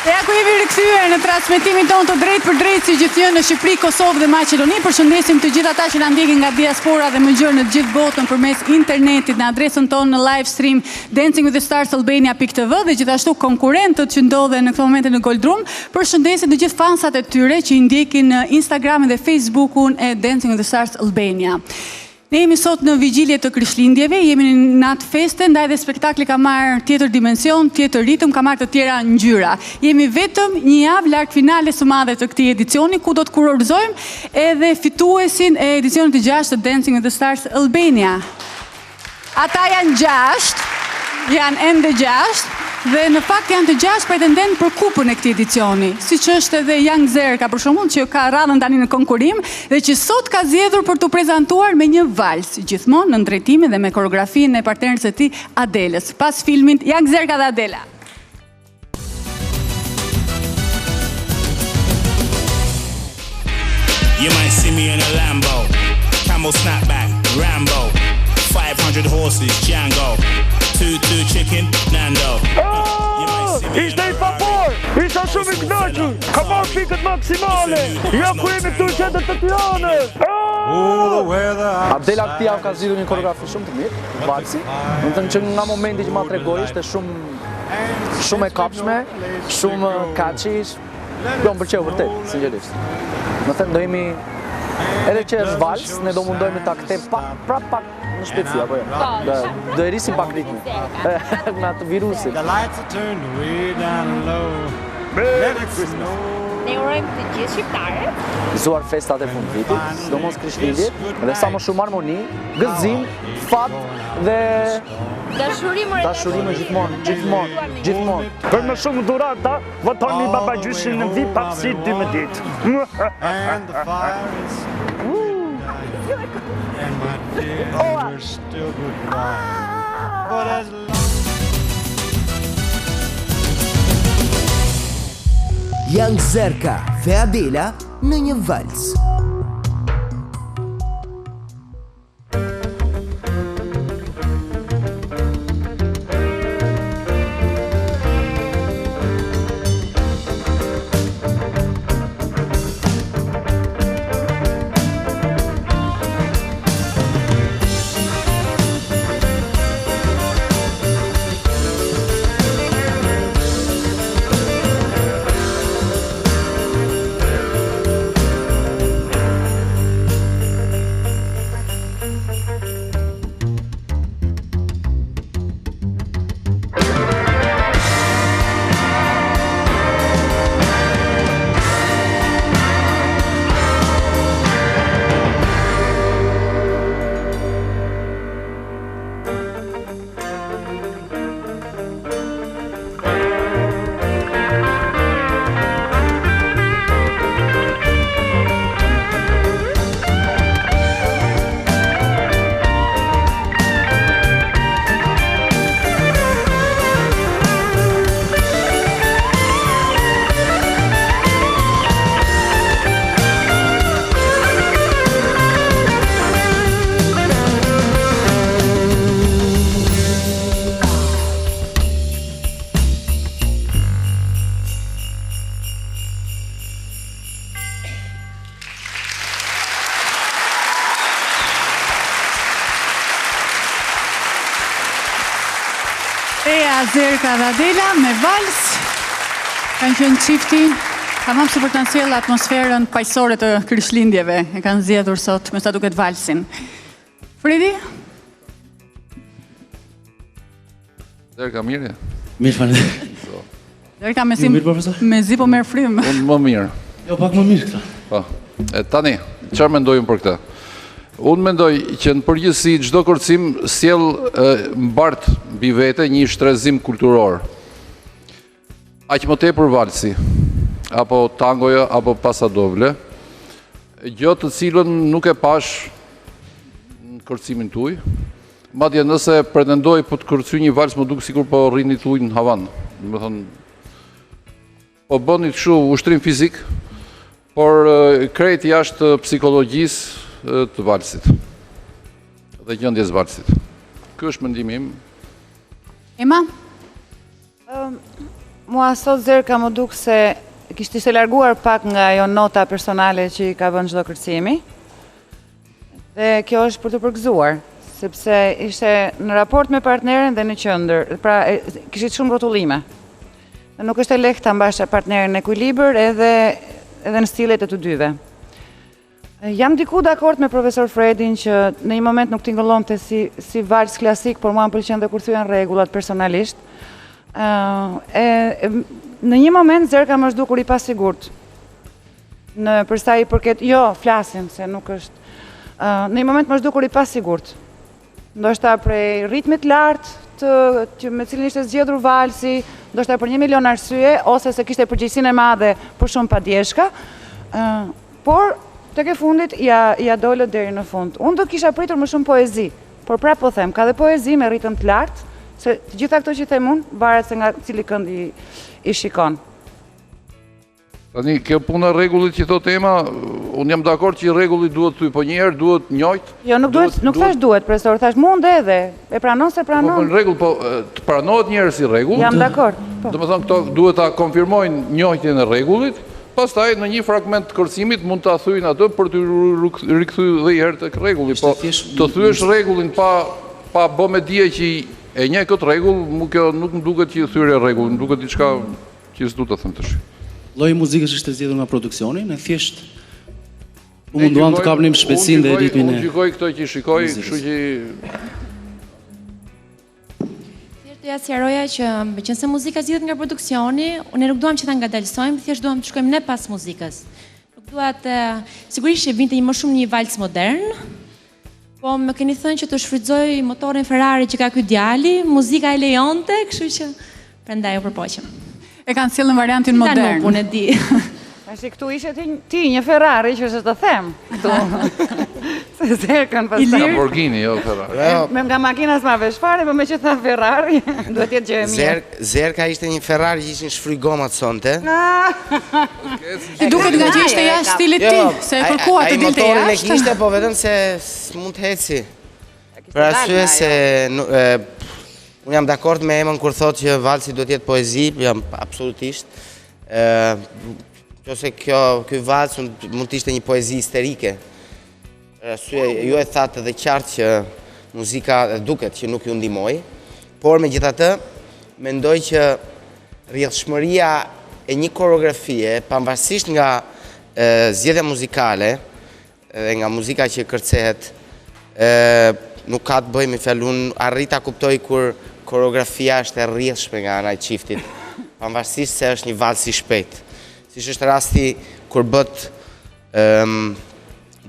Ja ku jemi rikthyer në transmetimin tonë të drejtë për drejtë si gjithnjë në Shqipëri, Kosovë dhe Maqedoni. Përshëndesim të gjithë ata që na ndjekin nga diaspora dhe më gjërë në të gjithë botën përmes internetit në adresën tonë në live stream dancingwiththestarsalbania.tv dhe gjithashtu konkurrentët që ndodhen në këtë moment në Goldrum. Përshëndesim të gjithë fansat e tyre që i ndjekin në Instagramin dhe Facebookun e Dancing with the Stars Albania. Ne jemi sot në vigjilje të Krishtlindjeve, jemi në atë feste, ndaj dhe spektakli ka marrë tjetër dimension, tjetër ritëm, ka marrë të tjera ngjyra. Jemi vetëm një javë larg finales së madhe të këtij edicioni, ku do të kurorizojmë edhe fituesin e edicionit të 6 të Dancing with the Stars Albania. Ata janë 6, janë ende 6, dhe në fakt janë të 6 pretendent për kupën e këtij edicioni, siç është edhe Young Zerka për shembull, që ka radhën tani në konkurim dhe që sot ka zgjedhur për të prezantuar me një vals, gjithmonë në drejtimin dhe me koreografinë e partnerit së tij Adelës. Pas filmit Young Zerka dhe Adela. You might see me in a Lambo, Camel snapback, Rambo, 500 horses, Django, 2 chicken, Nando. Ishte I papor, isha shumë I kënaqur, ka marrë pikët maksimale, ja ku jemi këtu në qendër të Tiranës. Adela këti javë ka zgjidhur një koreografi shumë të mirë, valsi, do të thënë që nga momenti që ma tregoi ishte shumë e kapshme, shumë catchy, do më pëlqeu vërtet, sinqerisht. Do thënë do jemi edhe që është vals, ne do mundojmë ta kthejmë pak në shpejtësi apo jo. Do e rrisim pak ritmin. Nga atë virusin. Ne urojmë të gjithë shqiptarët. Gëzuar festat e fundvitit, sidomos Krishtlindjet, dhe sa më shumë harmoni, gëzim, fat dhe dashuri më gjithmonë. Për më shumë dhurata, votoni babagjyshin në vit papsi 12. And my dear, we're still goodbye. But as Young Zerka dhe Adela në një vals. Zerka dhe Adela me vals kanë qenë çifti tamam si për të sjellë atmosferën paqësore të Krishtlindjeve. E kanë zgjedhur sot me sa duket valsin. Fredi? Zerka mirë? Mirë, faleminderit. Zerka me zi po merr frym. Unë më mirë. Jo, pak më mirë këta. Po. E tani, çfarë mendojmë për këtë? Unë mendoj që në përgjithësi çdo kërcim sjell mbart mbi vete një shtrezim kulturor. Aq më tepër valsi, apo tangoja, apo pasadoble, gjë të cilën nuk e pash në kërcimin tuaj. Madje nëse pretendoj po të kërcyj një vals, më duk sikur po rrini tuaj në Havan. Do të thonë, po bëni kështu ushtrim fizik, por krejt jashtë psikologjisë të valsit dhe gjendjes valsit. Ky është mendimi im. Ema? Mua sot Zerka më duk se kishte se larguar pak nga ajo nota personale që i ka vënë çdo kërcimi. Dhe kjo është për të përgëzuar, sepse ishte në raport me partnerin dhe në qendër, pra kishte shumë rrotullime. Dhe nuk është e lehtë ta mbash partnerin në ekuilibër edhe në stilet e të dyve. Jam diku dakord me profesor Fredin që në një moment nuk tingëllonte si vals klasik, por mua më pëlqen dhe kur thyen rregullat personalisht. Në një moment Zerka më zhdukur i pasigurt. Në përsa i përket, jo, flasim se nuk është. Në një moment më zhdukur i pasigurt. Ndoshta prej ritmit lartë me cilin ishte zgjedhur valsi, ndoshta për 1 milion arsye, ose se kishte përgjegjësinë e madhe për shumë padjeshka. Por tek e fundit ja dolët deri në fund. Unë do kisha pritur më shumë poezi, por prapë po them, ka dhe poezi me ritëm të lartë, se të gjitha këto që them unë, varet se nga cili kënd i shikon. Tani, kjo puna rregullit që thot Ema, unë jam dakord që rregulli duhet thy, po njerë duhet njojt. Jo, nuk thash duhet, profesor, thash mund edhe, e pranon se pranon. Po në rregull, po të pranohet njerë si rregull. Jam dakord. Do të thonë këto duhet ta konfirmojnë njojtjen e rregullit, pastaj në një fragment të kërcimit mund ta thyjnë atë për të rikthyer dhe herë tek rregulli, po të thyesh rregullin pa bë me dije që e njeh këtë rregull, kjo nuk më duket që thyrje rregull, më duket diçka që s'du ta them tash. Lloji muzikës është zgjedhur nga produksioni, ne thjesht u munduam të kapnim shpejtësinë dhe ritmin e. Unë gjykoj këto që shikoj, kështu që thjesht ja sqaroja që nëse muzika zgjidhet nga produksioni, ne nuk duam që ta ngadalsojmë, thjesht duam të shkojmë ne pas muzikës. Nuk dua të sigurisht që vinte më shumë një vals modern. Po më keni thënë që të shfrytëzoj motorin Ferrari që ka ky djali, muzika e lejonte, kështu që prandaj u përpoqëm. E kanë sjellë në variantin modern. Unë e di. Tash këtu ishe ti një Ferrari që është të them. Këtu. Se Zerkën pastaj. Lamborghini, jo Ferrari. Me nga makina s'ma vesh fare, po me që tha Ferrari, duhet të jetë gjë e mirë. Zerka ishte një Ferrari që ishin shfryj gomat sonte. Ti duket nga që ishte jashtë stilit ti, se e kërkua të dilte jashtë. Ai motorin e kishte, po vetëm se s'mund të heci. Për arsye se unë jam dakord me Emën kur thotë që valsi duhet jetë poezi, jam absolutisht. Qose ky vals mund të ishte një poezi histerike. Ju e thatë edhe qartë që muzika duket që nuk ju ndihmoi, por megjithatë mendoj që rrjedhshmëria e një koreografie, pavarësisht nga zgjedhja muzikale dhe nga muzika që kërcehet, nuk ka të bëjë me fjalë, unë arrita kuptoj kur koreografia është e rrjedhshme nga ana e çiftit, pavarësisht se është një vals i shpejt. Siç është rasti kur bët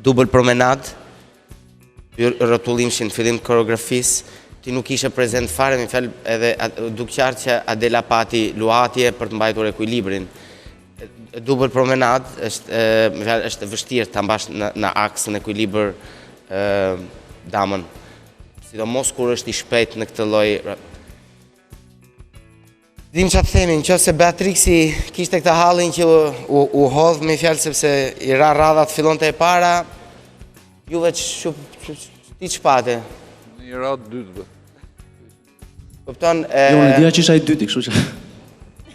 double promenade, rrotullimshin në fillim të koreografisë, ti nuk ishe prezent fare, me fjalë edhe duke qartë që Adela pati luatje për të mbajtur ekuilibrin. Double promenade është vështirë ta mbash në aks në ekuilibër damën. Sidomos kur është i shpejt në këtë lloj. Dim që të themi, në qoftë se Beatrixi kishte këta hallin që u hodh me fjalë sepse i ra radhat fillon të e para, juve ti që pate? Një radhë dytëve. Kupton? Jo, në dija që isha i dyti, kështu që.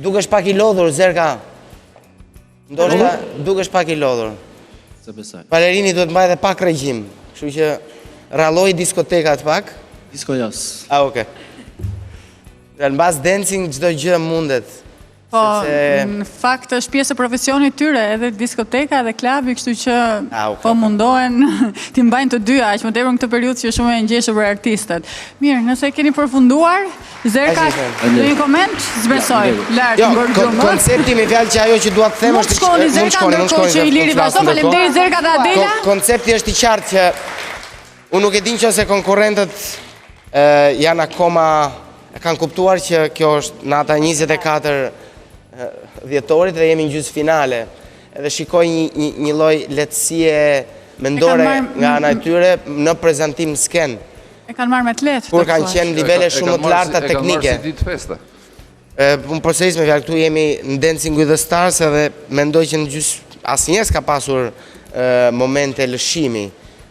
Dukesh pak i lodhur, Zerka. Ndoshta dukesh pak i lodhur. Se besoj. Balerini duhet mbaj dhe pak regjim, kështu që ralloj diskotekat pak. Disko jas. Oke. Në bas dancing çdo gjë mundet. Po, në fakt është pjesë e profesionit tyre, edhe diskoteka dhe klubi, kështu që po mundohen t'i mbajnë të dyja, aq më tepër në këtë periudhë që është shumë e ngjeshur për artistët. Mirë, nëse keni përfunduar, Zerka, do një koment? Zbesoj. Jo, koncepti me fjalë që ajo që dua të them është mund Zerka, ndërkohë që Iliri vazhdo. Faleminderit Zerka dhe Adela. Koncepti është i qartë që unë nuk e di nëse konkurrentët janë akoma kanë kuptuar që kjo është nata 24 dhjetorit dhe jemi në gjysmë finale. Edhe shikoj një lloj lehtësie mendore nga ana e tyre në prezantim në skenë. E kanë marrë me të lehtë. Kur kanë qenë nivele shumë të larta teknike. Kanë marrë si ditë feste. Unë përsëris me fjalë, këtu jemi në Dancing with the Stars edhe mendoj që në gjysmë asnjëherë s'ka pasur momente lëshimi.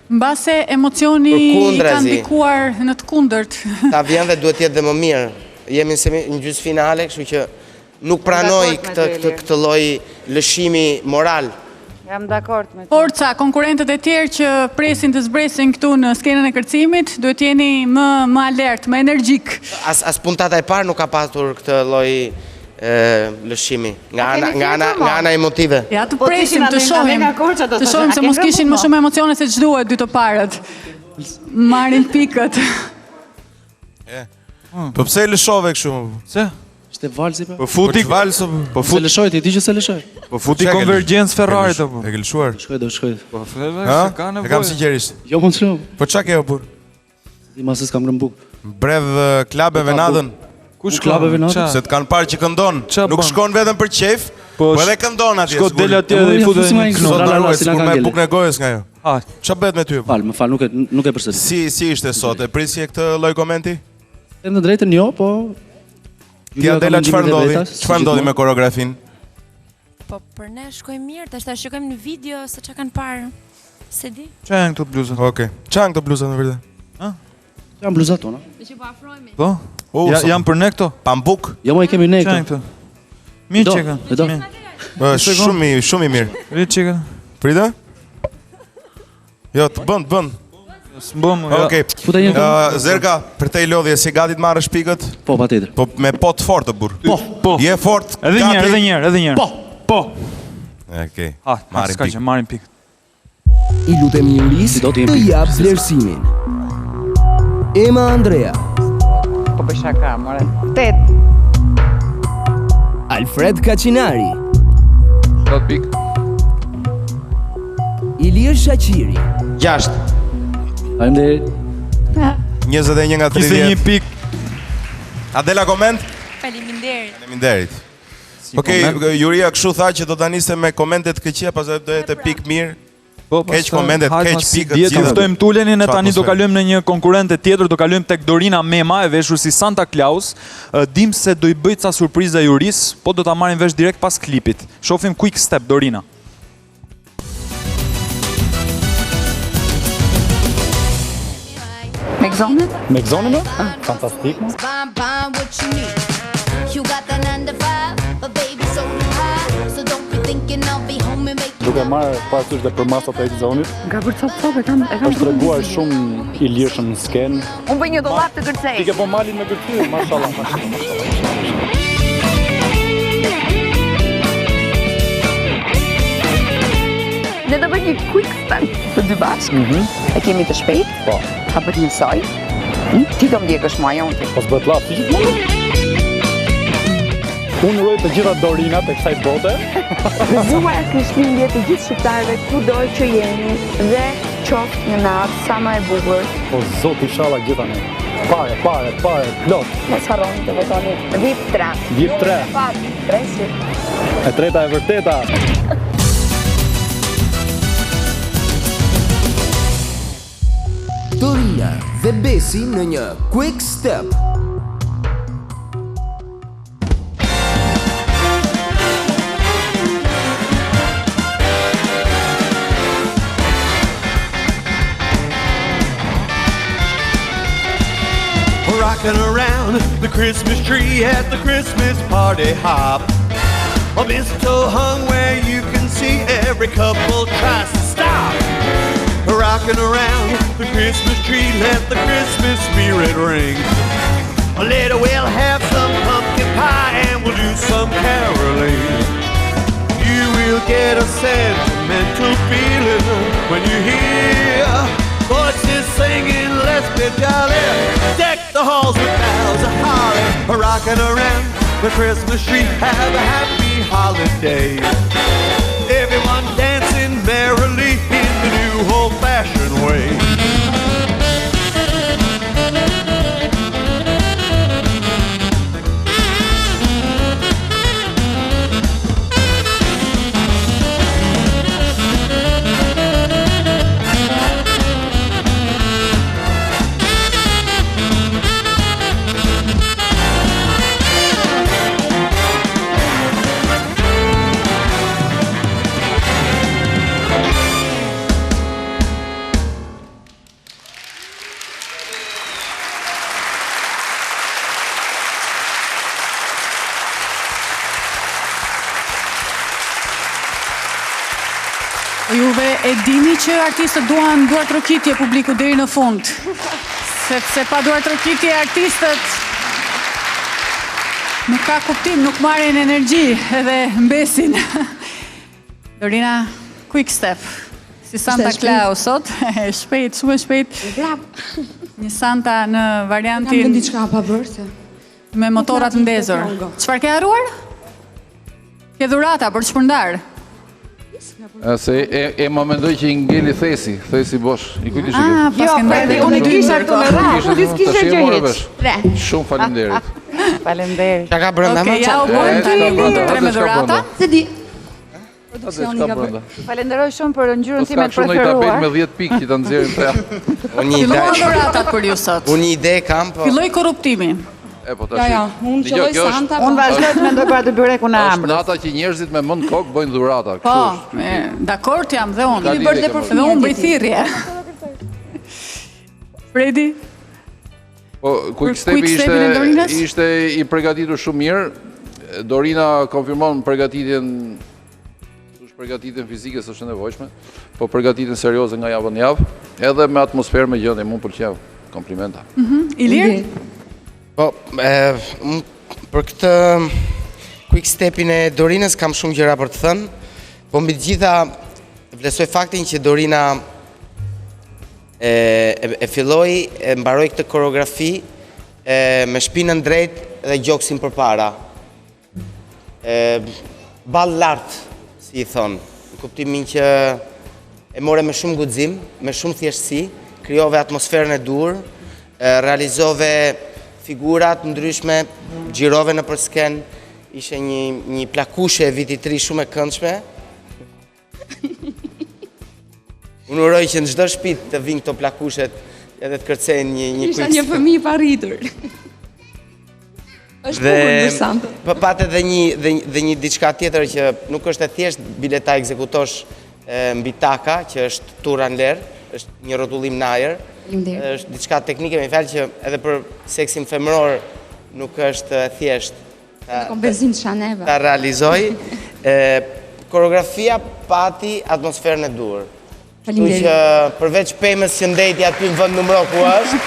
Mbase emocioni i ka ndikuar në të kundërt. Ta vjen dhe duhet jetë dhe më mirë. Jemi në gjysmë finale, kështu që nuk pranoj këtë lloj lëshimi moral. Jam dakord me ty. Forca, konkurrentët e tjerë që presin të zbresin këtu në skenën e kërcimit, duhet jeni më alert, më energjik. As puntata e parë nuk ka pasur këtë lloj lëshimi nga ana emotive. Ja, të presim, të shohim se mos kishin më shumë emocione se ç'duhet dy të parët. Marrin pikët. Po pse e lëshove kështu? Se? Ishte valsi pa? Po futi valso. Po Se lëshoj, ti di që se lëshoj. Po futi Convergence Ferrari apo? E ke lëshuar? Do shkoj. Po ka nevojë. E kam sinqerisht. Jo mund të shkoj. Po çka ke bur? Ti mas s'kam rënë buk. Brev klubeve natën. Kush klubeve natën? Se të kanë parë që këndon. Nuk shkon vetëm për qejf, po edhe këndon atje. Shko del atje dhe i futet një knot. Sigur me bukën e gojës nga jo. Ç'a bëhet me ty? Më fal, nuk e përsërit. Si ishte sot? E prisje këtë lloj komenti? Në të drejtën jo, po Ti Adela çfarë ndodhi me koreografin? Po për ne shkojmë mirë, tash ta shikojmë në video se çka kanë parë. Se di. Ç'a janë këto bluzat? Okej. Ç'a janë këto bluzat në vërtet? Ë? Janë bluzat tona. Me që po afrohemi. Po? Janë për ne këto? Pambuk? Jo, më i kemi ne këto. Ç'a janë këto? Mirë çeka. Shumë i mirë. Rit çeka. Prita? Jo, të bën. S'mbëm. Okej. Zerka, për te lodhje si gati të marrësh pikët? Po, patjetër. Po me pot fort të burr. Po. Je fort. Edhe një herë. Po. Okej. Marrim pikët. I lutem Juris të jap vlerësimin. Ema Andrea. Po bëj shaka, more. 8. Alfred Kaçinari. 7 pikë. Ilir Shaqiri. 6. Faleminderit. 21 nga 30. 21 pikë. Adela koment? Faleminderit. Okej, Juria kështu tha që do ta niste me komentet këqija, pastaj do jetë pikë mirë. Keq komentet, keq pikët. Të ftojmë Tulenin e tani do kalojmë në një konkurrente tjetër, do kalojmë tek Dorina Mema, e veshur si Santa Claus. Dim se do i bëj ca surprizë Juris, po do ta marrim vesh direkt pas klipit. Shohim Quick Step Dorina. Me gëzonin? Fantastik. Duke marrë parasysh dhe për masat e Gëzonit. Nga për copë, e kam është treguar shumë i lirshëm në skenë. Unë bëj një dollap të kërcej. Ti ke po malin me kërcy, mashallah. Ne do bëj një quick step të dy bashkë. E kemi të shpejt. Po. Ka bët një soj. Ti do m'djekësh mua jonë ti. Po s'bët lap, ti gjithmonë. Unë uroj të gjitha Dorinat e kësaj bote. Gëzuar Krishtlindje të gjithë shqiptarëve kudo që jeni dhe qoftë një natë sa më e bukur. Po zot inshallah gjitha ne. Pare, plot. Mos harroni të votoni VIP 3. VIP 3. Presi. E treta e vërteta. Dorina dhe Besi në një Quick Step. Rocking around the Christmas tree at the Christmas party hop. A mistletoe hung where you can see every couple tries to stop. Rocking around the Christmas tree, let the Christmas spirit ring. Later we'll have some pumpkin pie and we'll do some caroling. You will get a sentimental feeling when you hear voices singing, let's be jolly. Deck the halls with boughs of holly. Rocking around the Christmas tree, have a happy holiday. Everyone dancing merrily in the new old-fashioned way. Juve e dini që artistët duan duar trokitje publiku deri në fund. Sepse pa duar trokitje artistët nuk ka kuptim, nuk marrin energji edhe mbesin. Dorina, quick step. Si Santa Claus sot, shpejt, shumë shpejt. Bravo. Një Santa në variantin... Kam diçka pa bërë se... Me motorat ndezur. Çfarë ke harruar? Ke dhurata për të shpërndar. Se e më mendoj që i ngeli thesi bosh. I kujti që pas ke ndarë. Unë kisha këtu me ra, unë s'kishe gjë hiç. Shumë faleminderit. Faleminderit. Çka ka brenda më? Ja u bën ti tre me dhurata. Se di. Falenderoj shumë për ngjyrën time të preferuar. Ka shumë tabel me 10 pikë që ta nxjerrin tre. Filluan dhuratat për ju sot. Unë ide kam, po. Filloi korruptimi. Unë filloj Santa. Unë vazhdoj të mendoj për atë byrekun e Amrës. Amrës. Është nata që njerëzit me mend kokë bëjnë dhurata. Po, dakord jam dhe unë. Dhe unë bëj thirrje. Fredi? Po, quick stepi ishte i përgatitur shumë mirë. Dorina konfirmon përgatitjen fizike së është nevojshme, po përgatitjen serioze nga javë në javë, edhe me atmosferë me gjendje, mu pëlqeu. Komplimenta. Ilir? Po, për këtë quick stepin e Dorinës kam shumë gjëra për të thënë, po mbi të gjitha vlerësoj faktin që Dorina e filloi, e mbaroi këtë koreografi me shpinën drejt dhe gjoksin përpara. Ball lart, si i thonë, në kuptimin që e more me shumë guxim, me shumë thjeshtësi, krijove atmosferën e dur, realizove figurat ndryshme, xhirove në për sken, ishe një plakushe e vitit 3 shumë e këndshme. Unë uroj që në çdo shtëpi të vinë këto plakushet edhe të kërcejnë një Isha një fëmijë pa rritur. Është bukur për Santa. Patet dhe një diçka tjetër që nuk është e thjesht bileta ekzekutosh mbi taka, që është tura në ler, është një rrotullim në ajër. Është diçka teknike, me fjalë që edhe për seksin femëror nuk është thjesht ta realizoj. Koreografia pati atmosferën e dur. Kështu që përveç pemës që ndeti aty në vend numëro ku është,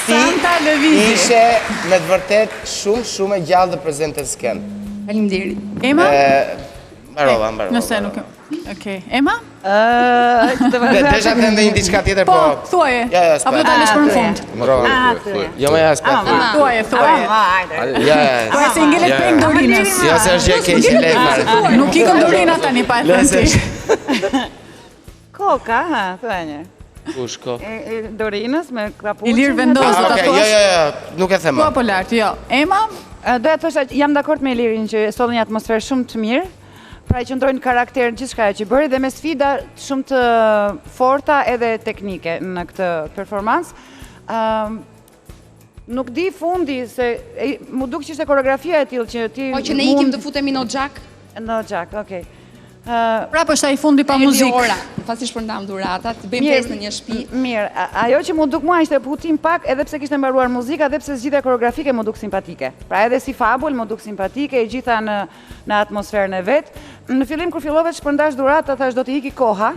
Santa Lëvizi ishe me të vërtet shumë e gjallë dhe prezente të sken. Faleminderit. Emma? Mbarova. Nëse nuk... Okej. Emma? Desha të ndë një diçka tjetër, po... Po, thuaje. Apo të talesh për në fund. Jo me aspekt. Thuaje. Thuaje se ngelet peng Dorinës. Jo se është gjë keq i lekë. Nuk ikën Dorina tani pa e thënë ti. Koka, thuaj një. Kush ko? Dorinës me kapuqin. Ilir vendos do ta thuash. Jo, nuk e them. Po apo lart, jo. Emma? Do të thosha jam dakord me Ilirin që solli një atmosferë shumë të mirë. Pra i qëndrojnë karakter në gjithçka që bëri dhe me sfida shumë të forta edhe teknike në këtë performancë. Nuk di fundi se mu duk që ishte koreografia e tillë që ti... Po që ne ikim të futemi në Xhak? Në Xhak, okej. Pra po shta i fundi pa muzikë. Pasi shpërndam dhuratat, të bëjmë pjesë në një shtëpi. Mirë, ajo që mu duk mua ishte putim pak edhe pse kishte mbaruar muzika, edhe pse zgjidhja koreografike mu duk simpatike. Pra edhe si fabul mu duk simpatike, e gjitha në atmosferën e vet. Në fillim kur fillove të shpërndash dhuratat, thash do të iki koha,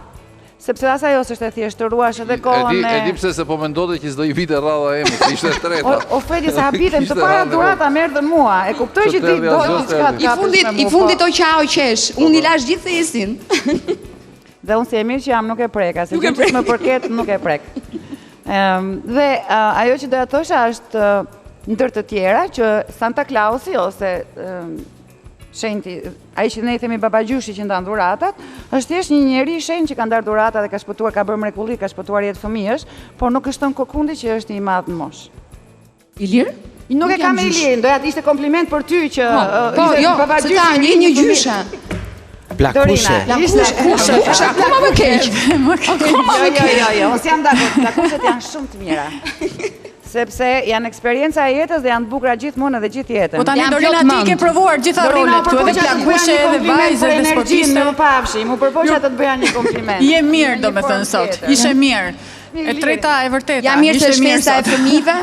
sepse as ajo s'është e thjeshtë të ruash edhe kohën e di pse se po mendonte që s'do i vite rradha eme, se ishte e treta. O Fredi, sa habitem, të para dhurata më erdhën mua. E kuptoj që ti do diçka të kapësh. I fundit o qao qesh, unë i lash gjithë thesin. Dhe unë si e mirë që jam nuk e preka, se gjithë që më përket nuk e prek. Dhe ajo që doja thosha është ndër të tjera që Santa Clausi ose shenjti, ai që ne i themi babagjyshi që ndan dhuratat, është thjesht një njeri shenjtë që ka ndar dhurata dhe ka shpëtuar, ka bërë mrekulli, ka shpëtuar jetë fëmijësh, por nuk është ton Kokundi që është i madh në moshë. Ilir? Nuk e kam Ilirin, doja të ishte kompliment për ty që po, jo, se ta një gjyshe. Plakushe. Plakushe, akoma më keq. Jo, ose jam dakord, plakushet janë shumë të mira. Sepse janë eksperienca e jetës dhe janë të bukura gjithmonë edhe gjithë jetën. Po tani Dorina ti ke provuar gjitha rolet, tu edhe plakushe edhe vajzë edhe sportiste. Më pafshi, mu përpoqja të të bëja një kompliment. Je mirë domethënë sot, ishe mirë. E treta e vërteta. Jam mirë se shpesa e fëmijëve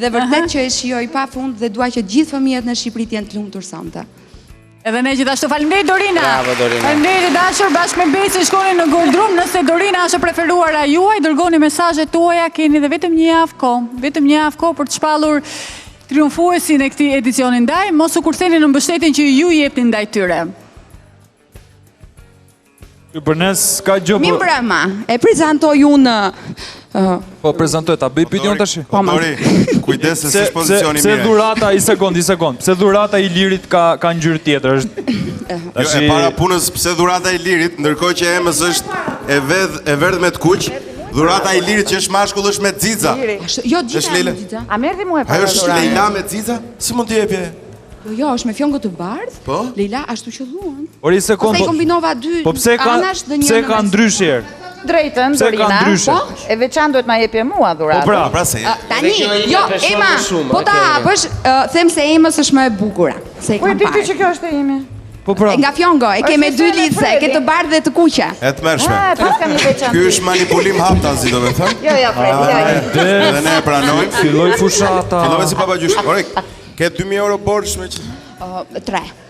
dhe vërtet që e shijoj pafund dhe dua që gjithë fëmijët në Shqipëri të jenë të lumtur Santa. Edhe ne gjithashtu faleminderit Dorina. Bravo Dorina. Faleminderit dashur, bashkë me Besi shkoni në Goldrum. Nëse Dorina është e preferuara juaj, dërgoni mesazhet tuaja, keni edhe vetëm një javë kohë për të shpallur triumfuesin e këtij edicioni. Ndaj, mos u kurtheni në mbështetjen që ju jepni ndaj tyre. Për nes ka gjë. Mi mbrëma, e prezantoj unë. Po prezantoj, ta bëj pyetjen tash. Dori, kujdes se s'është pozicioni mirë. Pse dhurata i sekond. Pse dhurata i lirit ka ngjyrë tjetër? Jo, e para punës pse dhurata i lirit, ndërkohë që emës është e verdh me të kuq, dhurata i lirit që është mashkull është me xixa. Jo, xixa. A merrti mua para? Ajo është Leila me xixa? Si mund të jepje? Jo, është me fjongo të bardh. Po? Leila ashtu që luan. Ori sekond. Pastaj kombinova dy anash dhe një. Po pse ka ndryshe? Drejtën, Dorina. Po? E veçan duhet ma jepje mua dhuratë. Po pra se. Tani, jo, Ema, po ta hapësh, them se Emës është më e bukura. Se po e di ti që kjo është e imi. Po pra. Nga fjongo, e ke me dy lidhse, ke të bardhë dhe të kuqe. E të mërshme. Pas kam një veçan. Ky është manipulim haptazi, do me thënë? Jo, Fredi. Dhe ne e pranojmë. Filloj fushata. Fillove si babagjysh. Orek, ke 2.000 euro borç me që?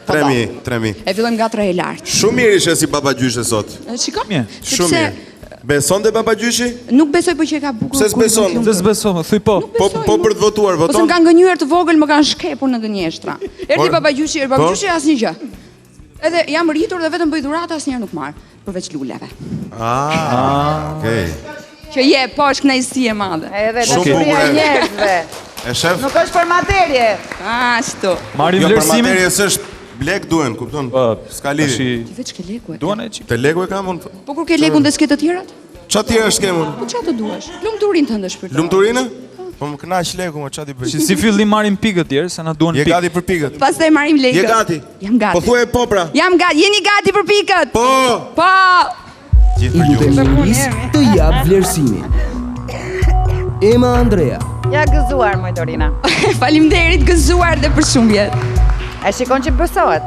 3.000. E fillojmë nga 3 e lartë. Shumë mirë ishe si babagjyshe sot. Shiko? Shumë mirë. Beson dhe babagjyshi? Nuk besoj po që e ka bukur. Pse s'beson? Pse s'beson? Thuj po. Po për të votuar, voton? Ose më kanë gënjur të vogël, më kanë shkepur në gënjeshtra. Erdi babagjyshi, asnjë gjë. Edhe jam rritur dhe vetëm bëj dhuratë, asnjëherë nuk marr, përveç luleve. Okej. Që je poshtë kënaqësi e madhe. Edhe dashuria e njerëzve. E shef? Nuk është për materje. Ashtu. Marrim vlerësimin. Jo, për vlerësimin. materje s'është lek duen, kupton? S'ka lidhje. Ti veç ke leku e. Duan e çik. Te leku e kam unë. Po kur ke lekun dhe s'ke të tjerat? Ç'a tjera s'kem unë? Po ç'a të duash? Lumturinë tënde shpërtoj. Lumturinë? Po më kënaq leku, ç'a ti bëj? Si fillim marrim pikët tjerë, se na duan pikë. Je gati për pikët? Pastaj marrim lekë. Je gati? Jam gati. Po thuaj po pra. Jam gati. Jeni gati për pikët? Po. Po. I lutem të jap vlerësimin. Ema Andrea. Ja gëzuar, moj Dorina. Faleminderit, gëzuar dhe për shumje. E shikon që bësohet.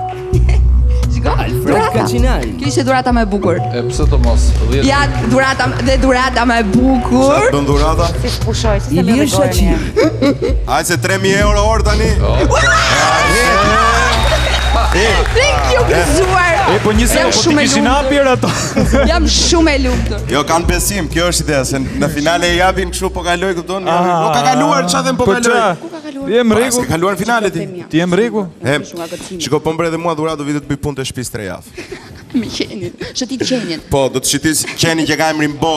Shiko, dhurata. Kjo ishte dhurata më e bukur. E pse të mos? Ja, dhurata më e bukur. Sa bën dhurata? Si s'pushoj, si se me regojnë. Aj se 3.000 euro orë tani. Thank you, gëzuar. Po një se, po ti kishin hapur ato. Jam shumë e lumtur. Jo, kanë besim, kjo është ideja, se në finale e japin kështu po kaloj, kupton? Po ka kaluar, ç'a them po kaloj. Ku ka kaluar? Je më rregull. Ka kaluar në finale ti. Ti je më rregull. Shiko, po mbre edhe mua dhuratë do vitet bëj punë të shtëpisë 3 javë. Me qenin, shëtit qenin. Po, do të shëtis qenin që ka emrin Bo.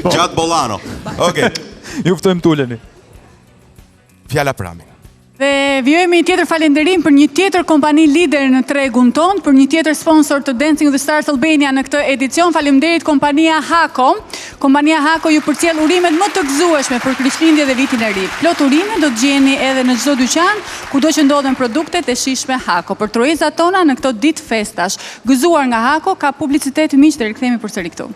Gjatë Bolano. Okej. Ju ftojmë tuleni. Fjala për Amin. Dhe vjojmë një tjetër falenderim për një tjetër kompani lider në tregun ton, për një tjetër sponsor të Dancing with the Stars Albania në këtë edicion. Faleminderit kompania Hako. Kompania Hako ju përcjell urimet më të gëzueshme për Krishtlindje dhe vitin e ri. Plot urime do të gjeni edhe në çdo dyqan, kudo që ndodhen produktet e shijshme Hako. Për trurizat tona në këto ditë festash, gëzuar nga Hako, ka publicitet miq dhe rikthehemi përsëri këtu.